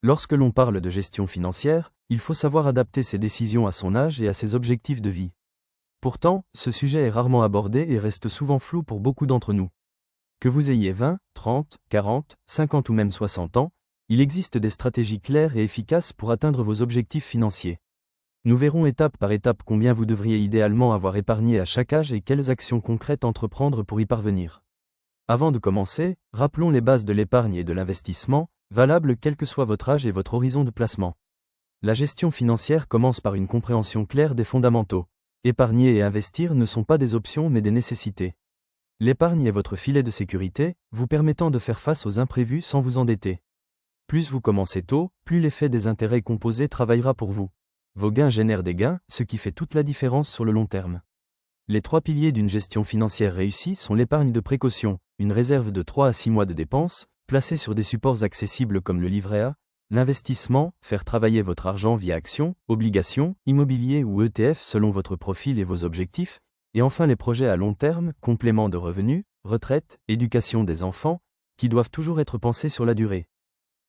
Lorsque l'on parle de gestion financière, il faut savoir adapter ses décisions à son âge et à ses objectifs de vie. Pourtant, ce sujet est rarement abordé et reste souvent flou pour beaucoup d'entre nous. Que vous ayez 20, 30, 40, 50 ou même 60 ans, il existe des stratégies claires et efficaces pour atteindre vos objectifs financiers. Nous verrons étape par étape combien vous devriez idéalement avoir épargné à chaque âge et quelles actions concrètes entreprendre pour y parvenir. Avant de commencer, rappelons les bases de l'épargne et de l'investissement, valables quel que soit votre âge et votre horizon de placement. La gestion financière commence par une compréhension claire des fondamentaux. Épargner et investir ne sont pas des options mais des nécessités. L'épargne est votre filet de sécurité, vous permettant de faire face aux imprévus sans vous endetter. Plus vous commencez tôt, plus l'effet des intérêts composés travaillera pour vous. Vos gains génèrent des gains, ce qui fait toute la différence sur le long terme. Les 3 piliers d'une gestion financière réussie sont l'épargne de précaution, une réserve de 3 à 6 mois de dépenses, placée sur des supports accessibles comme le livret A, l'investissement, faire travailler votre argent via actions, obligations, immobilier ou ETF selon votre profil et vos objectifs, et enfin les projets à long terme, complément de revenus, retraite, éducation des enfants, qui doivent toujours être pensés sur la durée.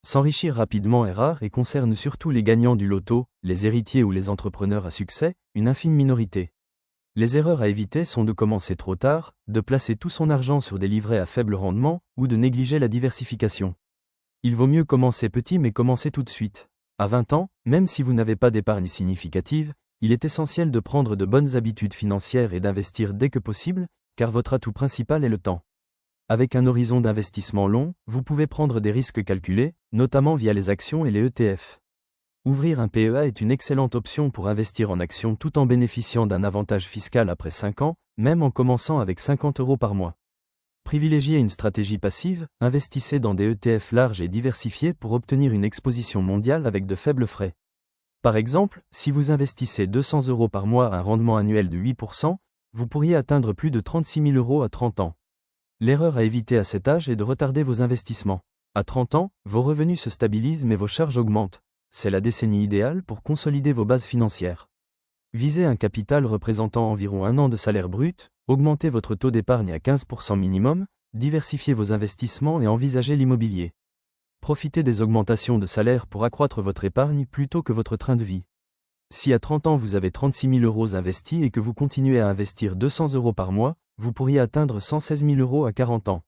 S'enrichir rapidement est rare et concerne surtout les gagnants du loto, les héritiers ou les entrepreneurs à succès, une infime minorité. Les erreurs à éviter sont de commencer trop tard, de placer tout son argent sur des livrets à faible rendement, ou de négliger la diversification. Il vaut mieux commencer petit mais commencer tout de suite. À 20 ans, même si vous n'avez pas d'épargne significative, il est essentiel de prendre de bonnes habitudes financières et d'investir dès que possible, car votre atout principal est le temps. Avec un horizon d'investissement long, vous pouvez prendre des risques calculés, notamment via les actions et les ETF. Ouvrir un PEA est une excellente option pour investir en actions tout en bénéficiant d'un avantage fiscal après 5 ans, même en commençant avec 50 € par mois. Privilégiez une stratégie passive, investissez dans des ETF larges et diversifiés pour obtenir une exposition mondiale avec de faibles frais. Par exemple, si vous investissez 200 € par mois à un rendement annuel de 8%, vous pourriez atteindre plus de 36 000 € à 30 ans. L'erreur à éviter à cet âge est de retarder vos investissements. À 30 ans, vos revenus se stabilisent mais vos charges augmentent. C'est la décennie idéale pour consolider vos bases financières. Visez un capital représentant environ 1 an de salaire brut, augmentez votre taux d'épargne à 15% minimum, diversifiez vos investissements et envisagez l'immobilier. Profitez des augmentations de salaire pour accroître votre épargne plutôt que votre train de vie. Si à 30 ans vous avez 36 000 € investis et que vous continuez à investir 200 € par mois, vous pourriez atteindre 116 000 € à 40 ans.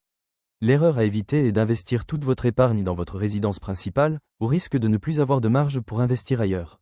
L'erreur à éviter est d'investir toute votre épargne dans votre résidence principale, au risque de ne plus avoir de marge pour investir ailleurs.